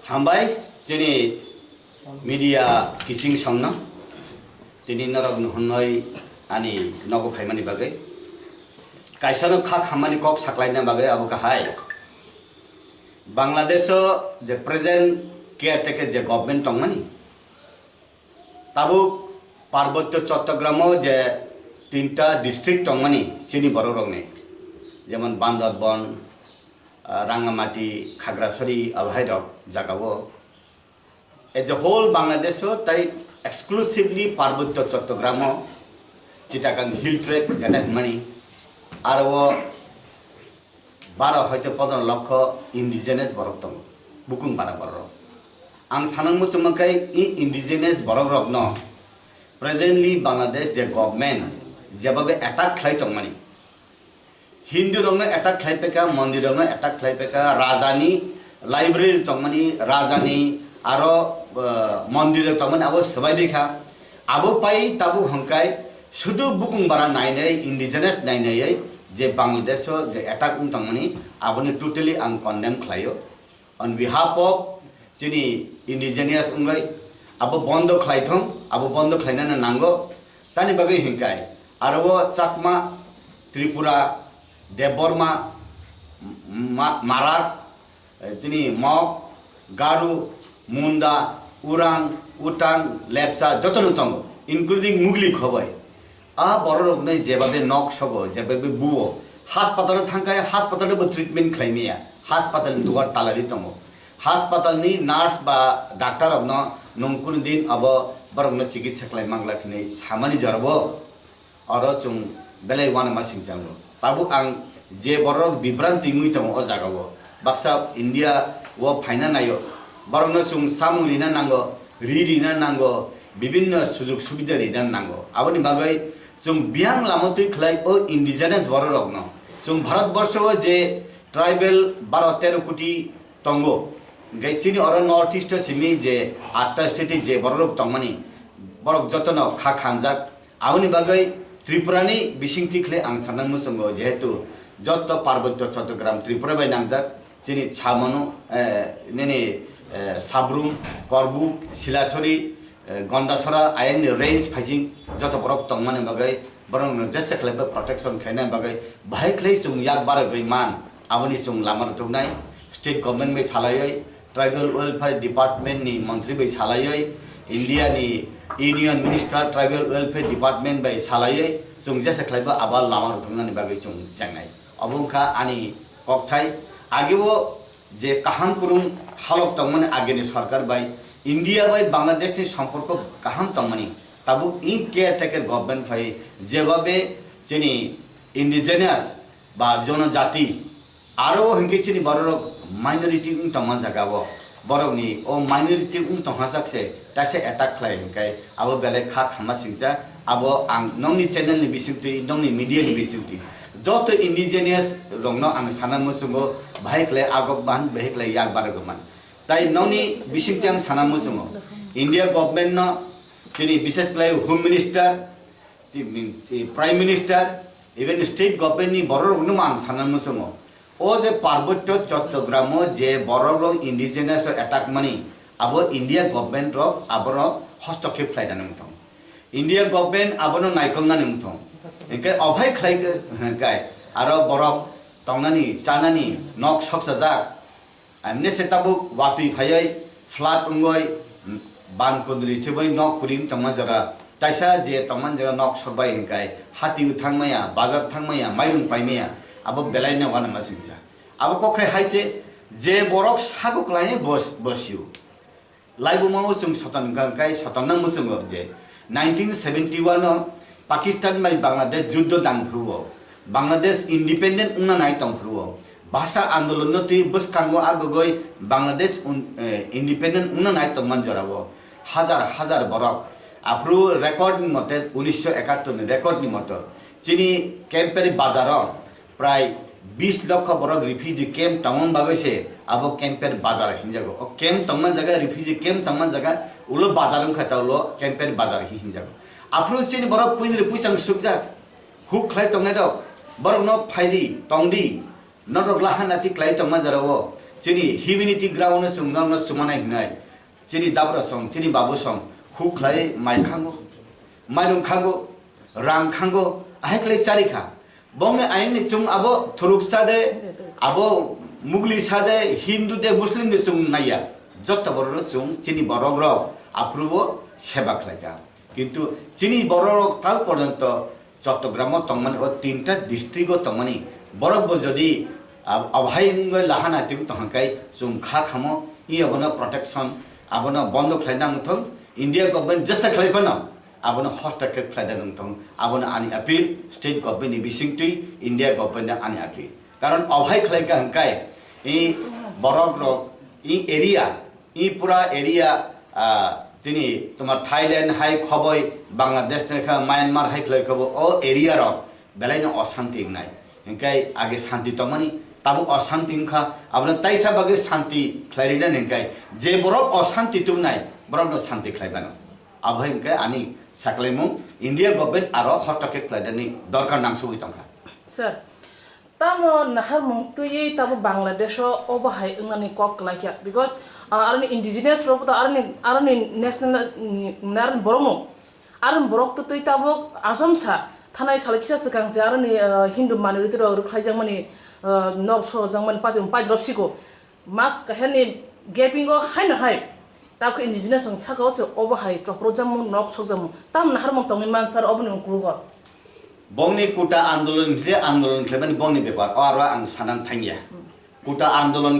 हामबाय जोंनि मिडिया किसिं संना दिनै नरक नुहुननाय आनि नगो फाइमानि बागै काइसानो खा खामानि कक साख्लायना बागै आबो गाहाय बांलादेश जे प्रेजेंट केयारटेकर जे गभर्नमेंट दंमानि ताबो पार्वत्य चट्टग्राम जे 3टा डिस्ट्रिक्ट दंमानि सिनि बर रंने जेमन बांदरबन रांगामाटी खागड़ाछड़ी अबहायरक जागावो एज ए होल बांलादेश ताई exclusively Parbatya Chattogram Chittagong hill tract जेना मानी आरो वो 12 हयतो 15 लाख इंडिजिनस बरक दं बुकुं बारा बरक आं सानांगो समखाय इ इंडिजिनस बरक रक न प्रेजेंटली बांलादेश जे गवर्नमेंट जेबाबे अटैक खालायतं मानी हिंदू रंग अटैक खालायपेका मंदिर रंग अटैक खालायपेका राजानी लाइब्रेरी तंगमानी राजानी आरो मंदिर तंगमानी आबो सबाय देखा आबो पाई ताबु हंकाय शुद्ध बुकुं बारा नायनाय इंडिजिनस नायनाय जे बांलादेश जे अटैक तंगमानी आबोनि टोटली आं कन्डेम खालायो ऑन बिहाफ ऑफ जोंनि इंडिजिनियास उंगाय आबो बन्द खालायथं आबो बन्द खालायनानै नांगौ तानि बागै हिंकाय आरो चाकमा त्रिपुरा देवबर्मा माराक तिनी मग गारू मुंडा उरां उटां लेप्चा जतन तंग इंक्लूडिंग मुगली खबाय आ बररकनै जेबाबे नक सबो जेबाबे बुओ हासपाताल थांखाय हासपातालबो ट्रिटमेंट खालायमिया हासपाताल दुवार तालारि तंग हासपातालनि नार्स बा डाक्टर अबन नंकुन दिन अब बरकनो चिकित्सा खालाय मांगलाखिनै सामानि जरबो आरो जों बेले वान मासिं जांगो ताबु आं जे बरक बिब्रांति मुइतम अ जागावो बाक्सा इंडिया वो फाइना नायो बरकनो जों सामुलिना नांगो रिरिना नांगो विभिन्न सुजुग सुबिदा रिना नांगो आबनि बागै जों बियां लामतै खलाय ओ इंडिजिनस बरक न जों भारतवर्षो जे ट्राइबल 12-13 कोटी तंगो गैसिनि और नॉर्थ ईस्ट सिमी जे 8टा स्टेट जे बरक तंगमानि बरक जतन खा खामजाक आबनि बागै त्रिपुरानि बिसिंथि खले आं साननां मुसंगो जेहेतु जत पार्वत्य चट्टग्राम त्रिपुरा बाय नांजाक जोंनि छामनु नेने साब्रुम करबुक सिलासरी गंडासरा आयन रेंज फाइजिं जत बरक तंगमानि बागै बरक जेसे खलेबो प्रोटेक्शन खायना बागै बाहाय खले जों याक बार गैमान आबनि जों लामार तौनाय स्टेट गवर्नमेंट बाय सालायै ट्राइबल वेलफेयर डिपार्टमेंट नि मंत्री बाय सालायै इंडिया नि union minister tribal welfare department बाय सालायै जों जेसे खलेबो आबाल लामार तौनानि बागै जों जेंनाय अबंखा आनि कक्थाय आगेबो जे काहाम कुरुम हालक तंगमानि आगेनि सरकार बाय इंडिया बाय बांलादेश नि सम्पर्क काहाम तंगमानि ताबु इ केयारटेकर गवर्नमेंट फाय जेबाबे जोंनि इंडिजिनियास बा जनजाति आरो हिंगिचिनि बरक माइनॉरिटी तंगमान जागाबो बरकनि ओ माइनॉरिटी तंहासाकसे तासे अटैक खालाय हिंकाय आबो बेले खा खामा सिंजा आबो आं नंनि चैनल नि बिसिंति नंनि मीडिया नि बिसिंति जत इंडिजिनियास रंनो आं साना मुसुंगो भाइखले आगबान भाइखले याक बारगमान ताई नंनि बिसिंति आं साना मुसुंगो इंडिया गवर्नमेंट न जोंनि विशेष खालाय home minister prime minister even state government नि बररकनो आं साना मुसुंगो ओ जे पार्वत्य चट्टग्राम जे बररक इंडिजिनियास अटैक मानि आबो इंडिया गवर्नमेंट रक आबरो हस्तक्षेप खालायना नंथं इंडिया गवर्नमेंट आबनो नायखलना नंथं इनके अभय खालाय आरो बरफ तंनानि चानानि नक सकसाजाक आमने सेताबु वातुइ फायै फ्लाट उंगय बान कुद्रि चबै नक कुरिम तंमा जरा ताइसा जे तंमान जरा नक सकबाय हिंकाय हाति उथांमाया बाजार थांमाया माइरुं पाइमाया अब बेलायना वाना मासिंजा अब कोखाय हाइसे जे बरक सागु क्लायने बसिउ लाइबु माउ जों सतन गांकाय सतन मुसुंगो जे 1971 पाकिस्तान बाय बांलादेश युद्ध दांफ्रुओ बांलादेश इंडिपेंडेंट उना नाय तंफ्रुओ भाषा आंदोलन नति बसकांगो आगगय बांलादेश इंडिपेंडेंट उना नाय तंमान जरावो हजार बरक आफ्रु रेकर्ड मते 1971 रेकर्ड नि मते चिनी कैंपेरी बाजार प्राय 20 लाख बरक रिफ्यूजी कैंप तंगम बागैसे अब कैंपेर बाजार हिंजागो ओ कैंप तंगमान जगह रिफ्यूजी कैंप तंगमान जगह उलो बाजारम खातावलो कैंपेर बाजार हिंजागो आफ्रु चिनी बरक पुइनरि पुइसां सुकजा हुक खलाय तंगनाय दक बरक न फाइदि तंगदि नरक लाहानाति क्लाइ तंमा जरावो चिनि ह्यूमिनिटी ग्राउन्ड सुंगनांनो सुमानाय हिनाय चिनि दाब्रा सं चिनि बाबु सं हु क्लाइ माइ खांगो माइरं खांगो रां खांगो आहाय क्लाइ चारिखा बंगे आइनि चुं आबो थुरुक सादे आबो मुगली सादे हिंदू दे मुस्लिम दे चुं नाया जत्ता बरो चुं चिनि बरग रक आप्रुबो सेवा क्लाइका किन्तु चिनि बरक ताक पर्यन्त चट्टग्राम तंगमाने ओ तीनटा डिस्ट्रिक्ट तंगमाने बरक जदि अभायंग लाहाना तिम तहकाय जों खा खामो इ अबनो प्रोटेक्शन अबनो बन्द खाइना थं इंडिया गभर्नमेंट जसा खाइफाना अबनो हस्तक्षेप खाइदा थं अबनो आनि अपील स्टेट गभर्नमेंट नि बिसिंगति इंडिया गभर्नमेंट आनि अपील कारण अभाय खाइका हंकाय इ बरक रक इ एरिया इ पूरा एरिया तिनी तुम्हार थाईलैंड हाई खबय बांग्लादेश नेखा म्यांमार हाई खलै खबो ओ एरिया रक बेलायनो अशांति नाय हंकाय आगे शांति तमनी ताबु अशांति खा अब ताइसा बागे शांति खलाइना हंकाय जे बरक अशांति तुनाय बरक न शांति खलाइबानो अब हंकाय आनी साकलाइमु इंडिया गभर्नमेंट आरो हस्तक्षेप खलाइदानि दरकार नांसुइ तंखा सर तामो नहर मुक्तुयै ताबु बांग्लादेश ओ बाहाय अंगानि कक लाइया बिकॉज आरनि इंडिजिनियस रोबो आरनि नेशनल नारन बरमो आरन बरक तो तै ताबु आजमसा थानाय सालखिसा सकां जे आरनि हिंदू माइनॉरिटी रो खाइजां माने नक सो जांमन पाजों पाइद्रपसिको मास कहनि गेपिंगो हाइन हाय ताको इंडिजिनियस सं साकाव से ओ बाहाय ट्रप्रो जामु नक सो जामु ताम नहर मुक्तंनि मानसार अबनि कुलगो बंगनि कुटा आंदोलन खेबन बंगनि बेपार आरो आं सानां थांगिया कुटा आंदोलन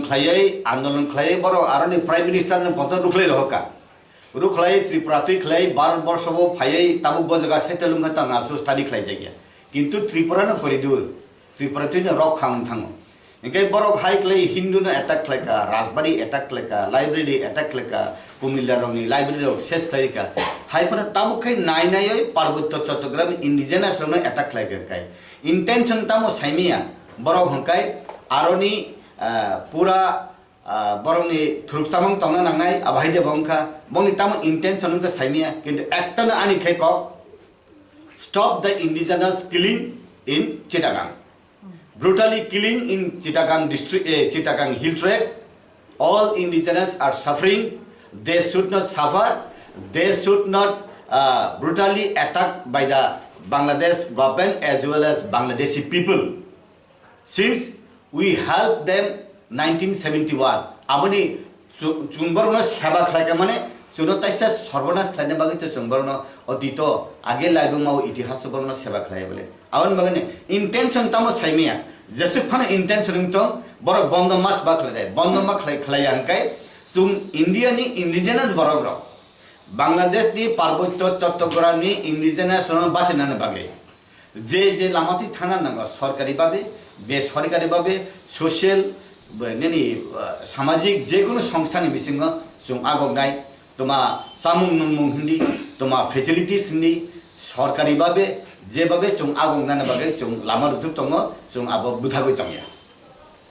खायै बरो आरनि प्राइम मिनिस्टर ने पद रुखलै रहका रुखलै त्रिपुरा तुइ खलै 12 वर्षबो फायै ताबु बजगा सेटेलुंगा तांगा सु स्टाडी खलै जागिया किंतु त्रिपुरा न करिदुर त्रिपुरा तुइ न रक खां थांगो इनके बरो हाई खलै हिंदू न अटैक खलैका राजबाड़ी अटैक खलैका लाइब्रेरी अटैक खलैका कुमिल्ला रंगनि लाइब्रेरी रक सेस खलैका हाई पर ताबु खै नायनायै पार्वत्य चट्टग्राम इंडिजिनियस रंग अटैक खलैका काय इंटेंशन तामो साइमिया बरो हंकाय आरनि पूरा बरंनि थुरुकसामं तंना नांनाय आबाहायदे बंखा बंनि ताम इंटेंशन का साइमिया किंतु एक्टन आनि खेक stop the indigenous killing in Chittagong brutally killing in Chittagong district Chittagong hill tract all indigenous are suffering they should not suffer they should not brutally attacked by the Bangladesh government as well as Bangladeshi people since we helped them 1971 aboni chungbarno seba khlaika mane suno taisa sarbonas khlaine bagi to chungbarno odito age laibu mau itihas barno seba khlai bole awan bagane intention tamo saimia jesu phana intention to boro bondo mas ba khlai bondo ma khlai ankai chung india ni indigenous borogro bangladesh ni parbotyo Chittagong ni indigenous ron basina na bage je lamati thana nanga সরকারি ভাবে বেসরকারি ভাবে social নেনি সামাজিক যে কোনো সংস্থানি বিসিঙ্গ जों আগগনাই তোমা সামুং নুমুং হিন্দি তোমা ফ্যাসিলিটিস হিন্দি সরকারি ভাবে যেভাবে जों আগগনানে বাগে जों লামার দুপ দङ जों আবো বুধাগৈ দङया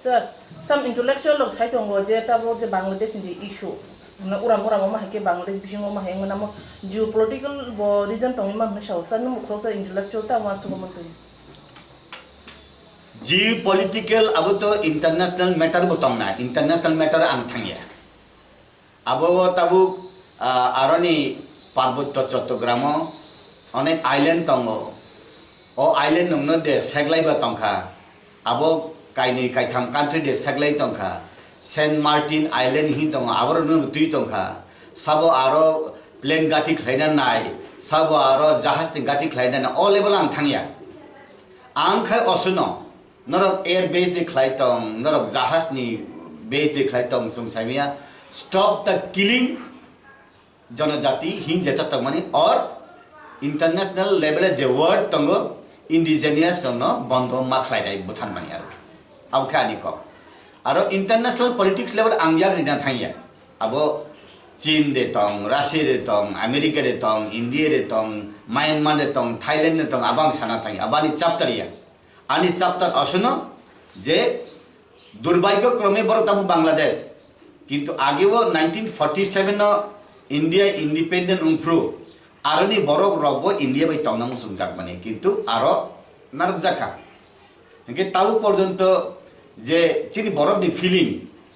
sir some intellectual of side दङ जे ताबो जे बांग्लादेश नि इशू ना उराम मा हाके बांग्लादेश बिसिङो मा हेंग नामो जियोपॉलिटिकल रीजन दङ मा हसाव सन मुखौसा इंटेलेक्चुअल ता मा सुगमन जियोपॉलिटिकल अब तो इंटरनेशनल मैटर बतंगना इंटरनेशनल मैटर आं थांगिया आबो ताबु आरनि पार्वत्य चट्टग्राम अनेक आइलैंड दङ ओ आइलैंड नंनो दे सेगलाइबा तंखा आबो काइनै काइथाम कान्ट्री दे सेगलाइ तंखा सेंट मार्टिन आइलैंड हि दङ आबरो न तुइ तंखा साबो आरो प्लेन गाति खलाइना नाय साबो आरो जहाज गाति खलाइना ना ऑल लेवल आं थांगिया आं खाय असुनो नरक एयर बेस दे खलाइतं नरक जहाज नि बेस दे खलाइतं सुं साइमिया स्टॉप द किलिंग जनजाति हिंजे तमनि और इंटरनेशनल लेवल जे वर्ड तंगो इंडिजिनियस तंग बंद मा खलाइदाय बुथान मानि आरो अब खानि को आरो इंटरनेशनल पॉलिटिक्स लेवल आंगिया रिना थांगिया आबो चीन दे तंग रासिया दे तंग अमेरिका दे तंग इंडिया दे तंग म्यांमार दे तंग थाईलैंड दे तंग आबां साना थांगिया आबानि चैप्टरिया आनी चैप्टर असुनो जे दुर्भाग्यक्रमे बरो ताबु बांग्लादेश किंतु आगे वो 1947 न इंडिया इंडिपेंडेंट उमफ्रु आरनि बरो रबो इंडिया बाय तंगना मुसुं जाक माने किंतु आरो नारक जाका के ताबु पर्यंत যে চিনি বরংনি ফিলিং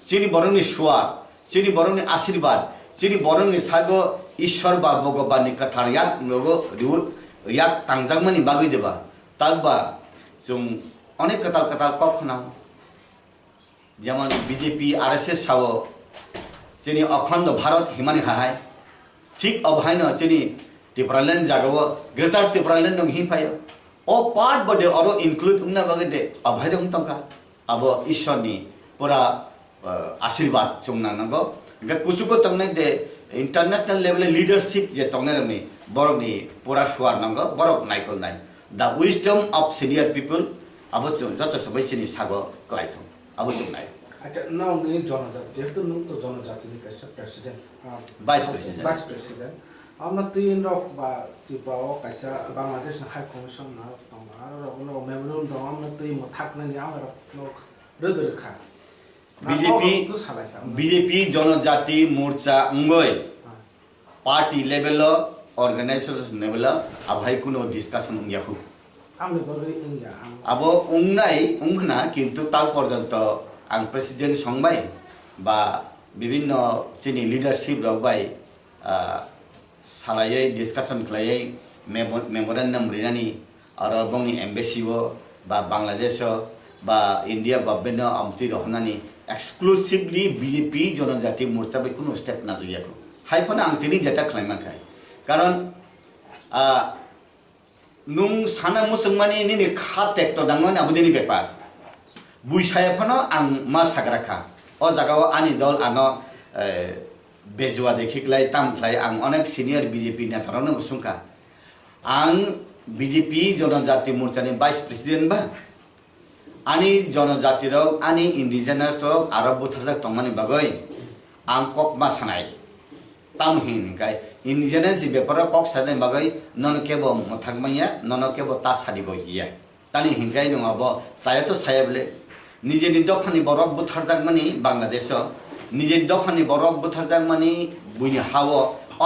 চিনি বরংনি সোয়াদ চিনি বরংনি আশীর্বাদ চিনি বরংনি সাগো ঈশ্বর বা ভগবাননি কথা ইয়াক নগো রিউ ইয়াক তাংজাকমানি বাগৈ দেবা তাকবা जों অনেক কাতাল কাতাল কখনো যেমন বিজেপি আরএসএস সাও जोंनि अखंड भारत हिमानि हाय ठीक अबहायनो जोंनि त्रिपुरालेण्ड जागाव ग्रेटर त्रिपुरालेण्ड नं हिफायो ओ पार्ट बडे अरो इनक्लूड उन्ना बगदे अबहाय दं तंका अब ईश्वरनि पूरा आशीर्वाद जोंना नंगो गे कुसुको तंगने दे इंटरनेशनल लेवल लीडरशिप जे तंगने रमि बरकनि पूरा सुवार नंगो बरक नायकल नाय the wisdom of senior people अब जत सबै सिनि सागो क्लाइथं अब जों नाय अच्छा नाउ ने जनजाति जेहेतु नु तो जनजाति नि कैसे प्रेसिडेंट वाइस प्रेसिडेंट हमना तीन रक बा त्रिपुरा कैसा बांग्लादेश हाई कमिशन ना आरो नो मेमोरेंडम दं हमना तै म थाकना नि आरो नो रदरखा बीजेपी जनजाति मोर्चा अंगय पार्टी लेवल ऑर्गेनाइजेशन लेवल अबहाय कुनो डिस्कशन याखु आमने बगै इंया अब उंगनाय उंगना किंतु ता पर्यंत आं प्रेसिडेंट संबाय बा विभिन्न चिनि लीडरशिप रबाय सालायै डिस्कशन खालायै मेमोरेंडम रिनानि आरो बंनि एम्बेसी बा बांग्लादेश बा इंडिया गभर्नमेंट अमति रहनानि एक्सक्लूसिवली बीजेपी जनजाति मोर्चा बे कुनो स्टेप नाजियाखौ हायफना आं तिनि जेटा खालामाखै कारण नुं साना मुसुंमानि निनि खा टेक्टर दांगन आबुदिनि पेपार बुइसायफनो आं मा साग्राखा अ जागाव आनि दल आनो बेजुवा देखिक्लाय तामख्लाय आं अनेक सिनियर बीजेपी नेतारावनो बुसुंखा आं बीजेपी जनजाति मोर्चानि वाइस प्रेसिडेंट बा आनि जनजाति रक आनि इंडिजिनास रक आरो बुथारजाक तंमानि बागै आं कक मा सानाय ताम हिनकाय इंडिजिनास बेपार कक सानाय बागै नन केबो मथाकमाया नन केबो ता सादिबो गिया तानि हिनकाय नङाबो सायाथ' सायाबले निजेनि दखानि बरक बुथारजाक मानि बांलादेश निजे दखानि बरक बुथारजाक मानि बुइनि हाव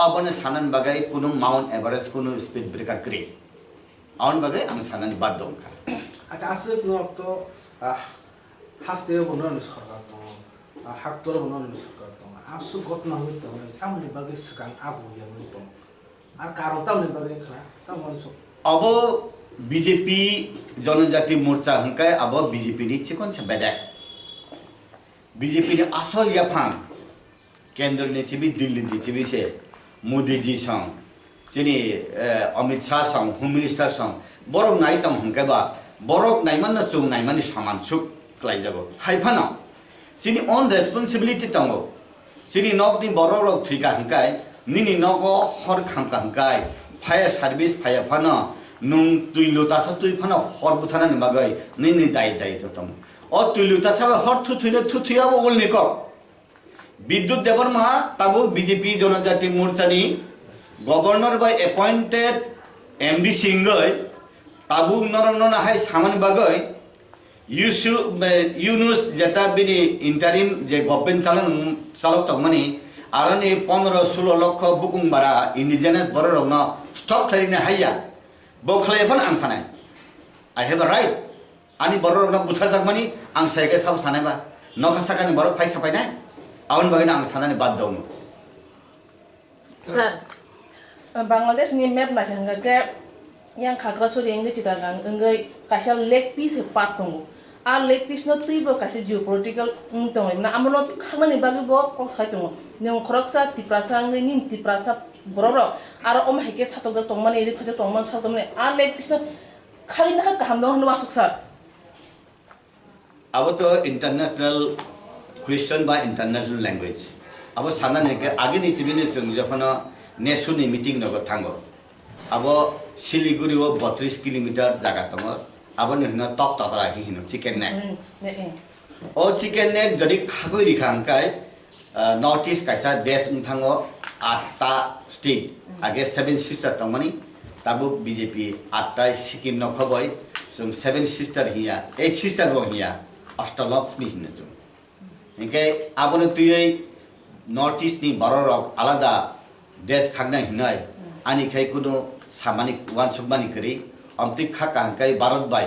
अबने सानन बागै कुनु माउन्ट एभारेस्ट कुनु स्पीड ब्रेकार क्रि आउन बागै आं साननानि बाद दंखा अच्छा आसे तो हास्ते बनन सरकार तो हाक्तर बनन सरकार तो आसु गतना हुइ तो आमनि बागै सगां आबु या हुइ तो आर कारण तामनि बागै खा तामन सो अब बीजेपी जनजाति मोर्चा हंकाय अब बीजेपी नि चिकन से बेदाक बीजेपी नि असल याफां केंद्र ने चिबि दिल्ली नि चिबि से मोदी जी संग चिनि अमित शाह संग होम मिनिस्टर संग बरक नाय तम हंकाय बा बरक नायमान सुं नायमानि समान सुक क्लाइ जागो हायफानो सिनि ऑन रेस्पॉन्सिबिलिटी तंगो सिनि नक नि बरक रक थ्रिका हंकाय निनि नगो हर खामका हंकाय फायर सर्विस फाया फानो नुं तुइलुतासा तुइफानो हर बुथानानि बागै निनि दाय तो तम अ तुइलुतासा हर थुथुयाबो उलनिक विद्युत देबर्मा ताबो बीजेपी जनजाति मोर्चानि गवर्नर बाय अपॉइंटेड एमडी सिंगय ताबु नरनना हाय सामान बागै यूनुस जेता बिनि इंटरिम जे गवर्नमेंट चालक तमनि आरनि 15-16 लाख बुकुं बारा इंडिजिनास बररनो स्टॉप खालिनो हाया बखलायफन आं सानाय आई हैव अ राइट आनि बररनो बुथाजाक मानि आं सायगे साब सानायबा नखासाकानि बर फाइसा पाइना आउन बागैना आं सानानि बाद दं सर बांग्लादेश नि मैप नायखांगा के yang Khagrasuri engai citagang engai kaisa leg piece part dong a leg piece no tuibo kaisa geopolitical tong na amono khamani bagi bo kok sai dong neng khoroksa tiprasa engai nin tiprasa bororo aro om heke satok tongmani eri khaja tongman sa tomne a leg piece khali na kaham dong no masuk sar अब तो international question बा international language अब साना ने के आगे नि सिबिने जों जखन नेशनल मीटिंग नगो थांगो अब सिलीगुड़ी वो 32 किलोमीटर जगह तम अब नि तक ततरा हिनो चिकन नेक ओ चिकन नेक जदि खागोइ रिखांकाय नॉर्थ ईस्ट कैसा देश थांगो 8टा स्टेट आगे 7 सिस्टर तमनि ताबु बीजेपी 8टा सिक्किम न खबय जों 7 सिस्टर हिया 8 सिस्टर बो हिया अष्टलक्ष्मी हिनो जों इनके आबनो तुयै नॉर्थ ईस्ट नि बररक आलादा देश खागना हिनाय आनि खाय कुनो सामानिक वानसुकमानि करी अमति खाका हंकाय भारत बाय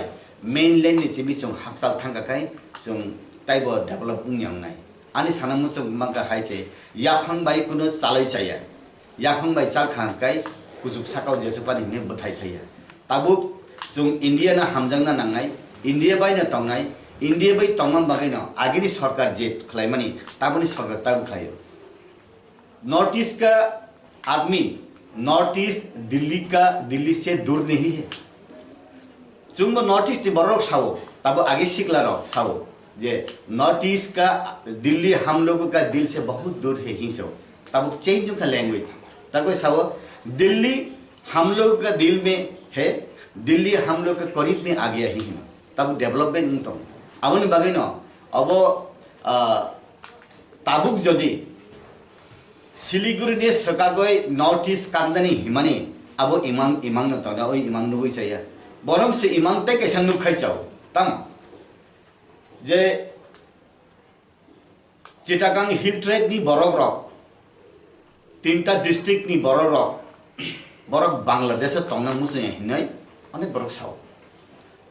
मेनलैंड नि चिबि जों हाकसाल थांगाखाय जों ताइबो डेभलप उंयांनाय आनि सानामु जों मांका हायसे याफां बाय कुनो चालै जाया याफां बाय चालखांकाय कुजुक साकाव जेसुपानि ने बथाय थाया ताबु जों इंडिया ना हामजांना नांनाय इंडिया बायना तंनाय इंडिया बाय तंमान बागैनो आगिनि सरकार जे खलायमानि ताबुनि सरकार ताबु खलायो नॉर्थ ईस्ट का आदमी नॉर्थ ईस्ट दिल्ली से दूर नहीं है जोंबो नॉर्थ ईस्ट बरक सावो तब आगे सिकला रक सावो जे नॉर्थ ईस्ट का दिल्ली हम लोगों का दिल से बहुत दूर है हिंसो तब चेंज का लैंग्वेज तब सावो दिल्ली हम लोग का दिल में है दिल्ली हम लोग के करीब में आ गया ही तब डेवलपमेंट तो अब बागे न अब ताबुक जदि सिलीगुड़ी ने सकागय नॉर्थ ईस्ट कांदानी हिमानी अब इमांग न तंदा ओइ इमांग नुगै जाया बरं से इमांग ते कैसा नुखाय जाओ तम जे चिटागांग हिल ट्रेड नि बरक रक तीनटा डिस्ट्रिक्ट नि बरक रक बरक बांग्लादेश तंना मुसे हिनाय अनेक बरक साव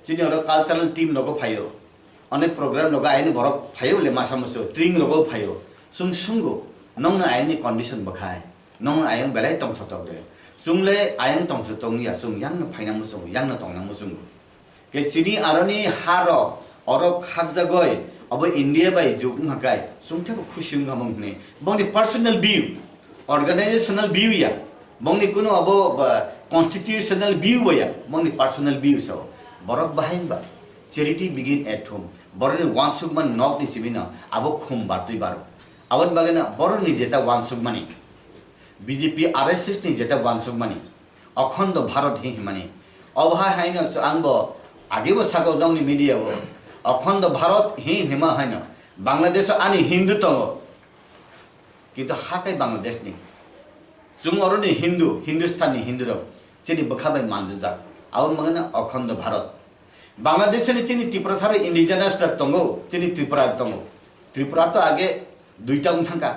जिनि और कल्चरल टीम लोगो फायो अनेक प्रोग्राम लोगो आइनि बरक फायो ले मासा मुसो ट्रिंग लोगो फायो सुंगो नंग आइनि कंडीशन बखाय नंग आयं बेलाय तंग थतौ दे सुंगले आयं तंग थतौ या सुंग यांग न फाइना मुसो यांग न तंग मुसो के सिनि आरनि हारो और खागजागय अब इंडिया बाय जुग हकाय सुंथे खुसिं गमं ने बंनि पर्सनल व्यू ऑर्गेनाइजेशनल व्यू या बंनि कुनो अब कॉन्स्टिट्यूशनल व्यू या बंनि पर्सनल व्यू सो बरक बाहाइन बा चैरिटी बिगिन एट होम बरनि वानसुगमान नक नि सिबिना अब खुम बारतै बारो आवन बागेना बरनि जेता वानसुगमानि बीजेपी आरएसएस नि जेता वानसुगमानि अखंड भारत हि हिमानि अबहा हाइन आंबो आगेबो सागो दंनि मीडिया वो अखंड भारत हि हिमा हाइन बांग्लादेश आनि हिंदू तंग किंतु हाकाय बांग्लादेश नि जों अरनि हिंदुस्तानी हिंदू रब जेनि बखाबाय मानजुजा आवन बागेना अखंड भारत बांग्लादेश नि चिनि त्रिपुरा सारे इंडिजिनस तंगो चिनि त्रिपुरा तंगो त्रिपुरा तो आगे दुईटा उंथांका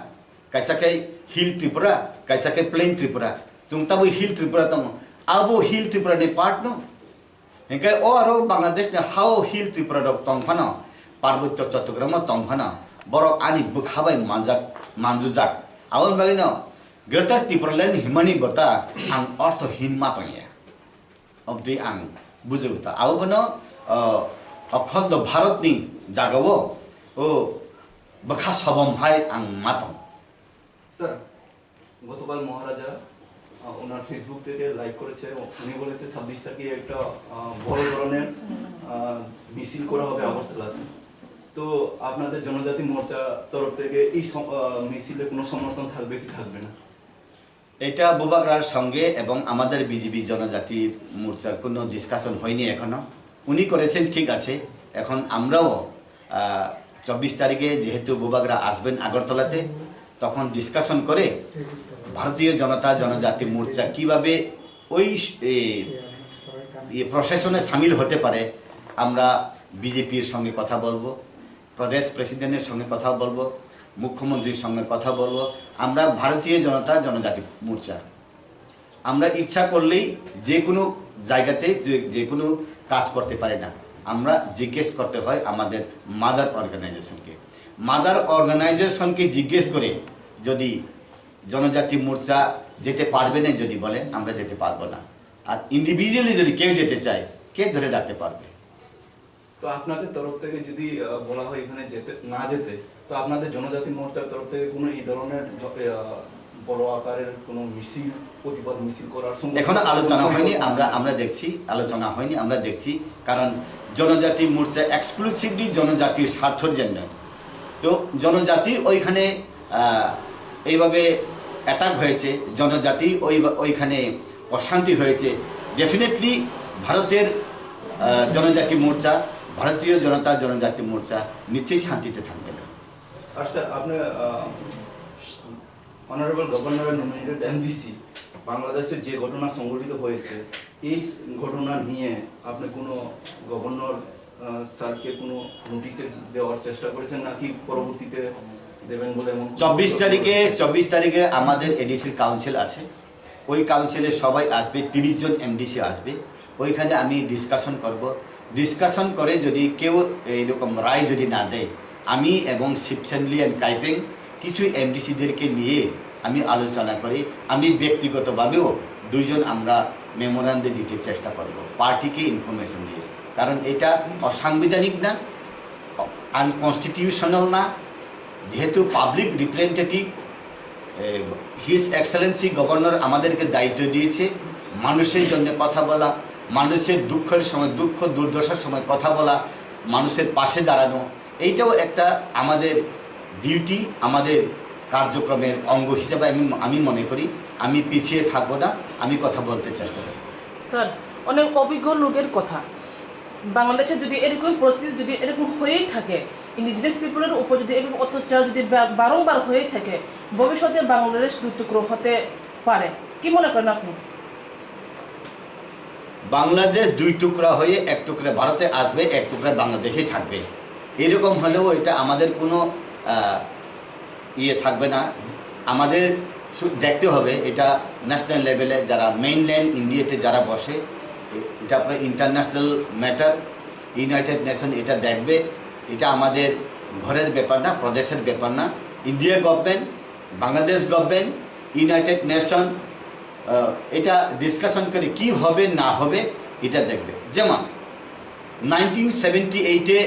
कैसा के हिल त्रिपुरा कैसा के प्लेन त्रिपुरा जों तब हिल त्रिपुरा तंगो आबो हिल त्रिपुरा नि पार्ट नो हेंके ओ आरो बांग्लादेश ने हाउ हिल त्रिपुरा रक तंगफाना पार्वत्य चट्टग्राम तंगफाना बरक आनि बखाबाय मानजुजाक आवन बागेनो ग्रेटर त्रिपुरालैंड हिमानी बता आं अर्थहीन मातंया अब दे आं बुझौता आवबनो अखंड भारत नि जागावो ओ बखा सबम हाय आं मातं স্যার গতকাল মহারাজা ওনার ফেসবুক থেকে লাইভ করেছে উনি বলেছে 26 তারিখে একটা বড় ধরনের মিছিল করা হবে আগরতলাতে তো আপনাদের জনজাতি মোর্চা তরফ থেকে এই মিছিলে কোনো সমর্থন থাকবে কি থাকবে না এটা বুবাগ্রার সঙ্গে এবং আমাদের বিজেপি জনজাতির মোর্চার কোনো ডিসকাশন হয়নি এখনো উনি করেছেন ঠিক আছে এখন আমরাও 24 তারিখে যেহেতু বুবাগ্রা আসবেন আগরতলাতে তখন ডিসকাশন করে ভারতীয় জনতা জনজাতি মোর্চা কিভাবে ওই প্রশাসনে সামিল হতে পারে আমরা বিজেপির সঙ্গে কথা বলবো প্রদেশ প্রেসিডেন্টের সঙ্গে কথা বলবো মুখ্যমন্ত্রীর সঙ্গে কথা বলবো আমরা ভারতীয় জনতা জনজাতি মোর্চা আমরা ইচ্ছা করলেই যে কোনো জায়গাতে যে কোনো কাজ করতে পারে না আমরা জিজ্ঞেস করতে হয় আমাদের মাদার অর্গানাইজেশনকে জিজ্ঞেস করে যদি জনজাতি মোর্চা যেতে পারবে না যদি বলে আমরা যেতে পারবো না আর ইন্ডিভিজুয়ালি যদি কেউ যেতে চায় কে ধরে রাখতে পারবে তো আপনাদের তরফ থেকে যদি বলা হয় এখানে যেতে না যেতে তো আপনাদের জনজাতি মোর্চার তরফ থেকে কোনো এই ধরনের বড় আকারের কোনো মিছিল প্রতিবাদ মিছিল করার এখনো আলোচনা হয়নি আমরা দেখছি আলোচনা হয়নি আমরা দেখছি কারণ জনজাতি মোর্চা এক্সক্লুসিভলি জনজাতির স্বার্থের জন্য তো জনজাতি ওইখানে এইভাবে অ্যাটাক হয়েছে জনজাতি ওইখানে অশান্তি হয়েছে ডেফিনেটলি ভারতের জনজাতি মোর্চা ভারতীয় জনতা জনজাতি মোর্চা নিশ্চয়ই শান্তিতে থাকবে না আর স্যার আপনি অনারেবল গভর্নর নমিনেটেড এমডিসি বাংলাদেশে যে ঘটনা সংঘটিত হয়েছে এই ঘটনা নিয়ে আপনি কোনো গভর্নর স্যারকে কোনো নোটিশ দেওয়ার চেষ্টা করেছেন নাকি পরবর্তীতে দেবেন বলে 24 তারিখে আমাদের এডিসির কাউন্সিল আছে ওই কাউন্সিলে সবাই আসবে 30 জন এমডিসি আসবে ওইখানে আমি ডিসকাশন করব ডিসকাশন করে যদি কেউ এইরকম রায় যদি না দেয়, আমি এবং শিবসেনলি অ্যান্ড কাইপেং কিছু এমডিসিদেরকে নিয়ে আমি আলোচনা করি। আমি ব্যক্তিগতভাবেও দুইজন আমরা মেমোরান্ডে দিতে চেষ্টা করব পার্টিকে ইনফরমেশন দিয়ে, কারণ এটা অসাংবিধানিক না, আনকনস্টিটিউশনাল না। যেহেতু public representative his Excellency governor আমাদেরকে দায়িত্ব দিয়েছে মানুষের জন্য কথা বলা, মানুষের দুঃখের সময়, দুঃখ দুর্দশার সময় কথা বলা, মানুষের পাশে দাঁড়ানো, এইটাও একটা আমাদের ডিউটি, আমাদের কার্যক্রমের অঙ্গ হিসেবে আমি মনে করি। আমি পিছিয়ে থাকবো না, আমি কথা বলতে চেষ্টা করব। স্যার, অনেক অভিজ্ঞ লোকের কথা, বাংলাদেশে যদি এরকম পরিস্থিতি যদি এরকম হয়েই থাকে, ইন্ডিজিনাস পিপলের উপর যদি এরকম অত্যাচার যদি বারংবার হয়েই থাকে, ভবিষ্যতে বাংলাদেশ দুই টুকরো হতে পারে, কি মনে করেন আপনি? বাংলাদেশ দুই টুকরা হয়ে এক টুকরা ভারতে আসবে, এক টুকরা বাংলাদেশেই থাকবে। এরকম হলেও এটা আমাদের কোনো ইয়ে থাকবে না। আমাদের দেখতে হবে এটা ন্যাশনাল লেভেলে যারা মেইনল্যান্ড ইন্ডিয়াতে যারা বসে, এটা আপনার ইন্টারন্যাশনাল ম্যাটার, ইউনাইটেড নেশন এটা দেখবে। এটা আমাদের ঘরের ব্যাপার না, প্রদেশের ব্যাপার না। India government, Bangladesh government, United nation এটা ডিসকাশন করে কি হবে না হবে এটা দেখবে। যেমন 1978-এ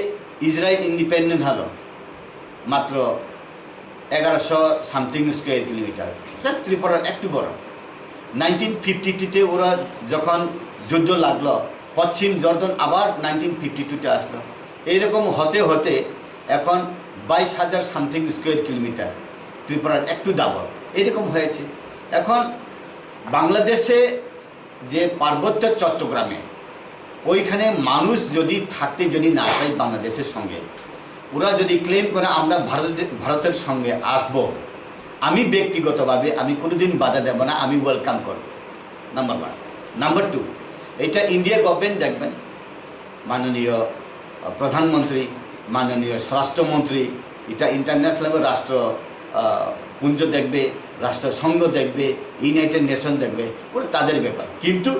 ইসরায়েল ইন্ডিপেন্ডেন্ট হলো, মাত্র 1100 সামথিং স্কোয়ার কিলোমিটার, জাস্ট ত্রিপুরার একটু বড়। 1952-তে ওরা যখন যুদ্ধ লাগলো, পশ্চিম জর্দন আবার 1952-তে আসলো। এইরকম হতে হতে এখন 22,000 সামথিং স্কোয়ার কিলোমিটার, ত্রিপুরার একটু ডাবল এরকম হয়েছে। এখন বাংলাদেশে যে পার্বত্য চট্টগ্রামে, ওইখানে মানুষ যদি থাকতে যদি না চায় বাংলাদেশের সঙ্গে, ওরা যদি ক্লেম করে আমরা ভারতের সঙ্গে আসব, আমি ব্যক্তিগতভাবে আমি কোনোদিন বাধা দেব না, আমি ওয়েলকাম করব, নাম্বার 1। নাম্বার 2, এটা ইন্ডিয়া গভর্নমেন্ট দেখবেন, মাননীয় প্রধানমন্ত্রী, মাননীয় স্বরাষ্ট্রমন্ত্রী, এটা ইন্টারন্যাশনাল রাষ্ট্রপুঞ্জ দেখবে, রাষ্ট্রসংঘ দেখবে, ইউনাইটেড নেশন দেখবে, ওটা তাদের ব্যাপার। কিন্তু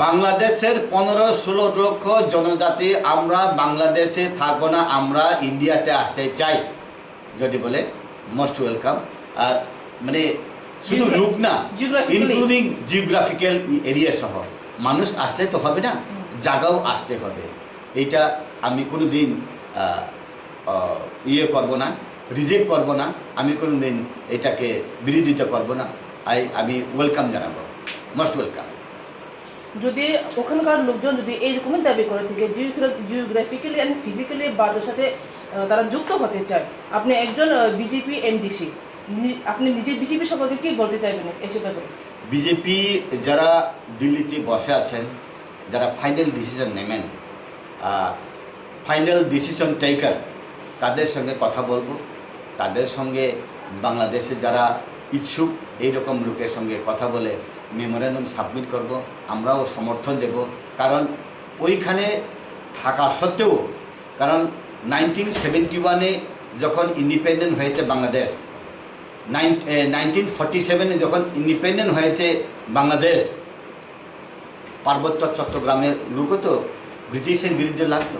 বাংলাদেশের 15-16 লক্ষ জনজাতি আমরা বাংলাদেশে থাকবো না, আমরা ইন্ডিয়াতে আসতে চাই যদি বলে মোস্ট ওয়েলকাম। আর মানে শুধু লুক না, ইনক্লুডিং জিওগ্রাফিক্যাল এরিয়া সহ মানুষ আসলে তো হবে না, জায়গাও আসতে হবে। এইটা আমি কোনো দিন ইয়ে করব না, রিজেক্ট করব না, আমি কোনো দিন এটাকে বিরোধিতা করব না। আমি ওয়েলকাম জানাবো, মোস্ট ওয়েলকাম। যদি ওখানকার লোকজন যদি এইরকমই দাবি করে থাকে, জিওগ্রাফিক্যালি অ্যান্ড ফিজিক্যালি ভারতের সাথে তারা যুক্ত হতে চায়, আপনি একজন বিজেপি এমডিসি, আপনি নিজে বিজেপি সকলকে কি বলতে চাইবেন এসব ব্যাপারে? বিজেপি যারা দিল্লিতে বসে আছেন, যারা ফাইনাল ডিসিশন নেবেন, ফাইনাল ডিসিশন টেকার, তাদের সঙ্গে কথা বলবো, তাদের সঙ্গে বাংলাদেশে যারা ইচ্ছুক এইরকম লোকের সঙ্গে কথা বলে মেমোরেন্ডাম সাবমিট করব, আমরাও সমর্থন দেব। কারণ ওইখানে থাকা সত্ত্বেও, কারণ 1971-এ যখন ইন্ডিপেন্ডেন্ট হয়েছে বাংলাদেশ, 1947-এ যখন ইন্ডিপেন্ডেন্ট হয়েছে বাংলাদেশ, পার্বত্য চট্টগ্রামের লোকও তো ব্রিটিশের বিরুদ্ধে লাগলো,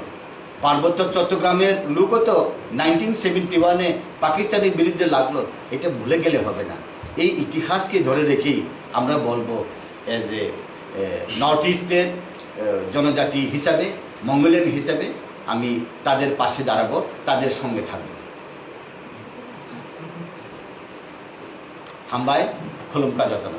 পার্বত্য চট্টগ্রামের লোকও তো 1971-এ পাকিস্তানের বিরুদ্ধে লাগলো। এটা ভুলে গেলে হবে না। এই ইতিহাসকে ধরে রেখেই আমরা বলবো এজ এ নর্থ ইস্টের জনজাতি হিসাবে, মঙ্গোলিয়ান হিসাবে আমি তাদের পাশে দাঁড়াবো, তাদের সঙ্গে থাকবো। হামবাই খুলুমকা যতন।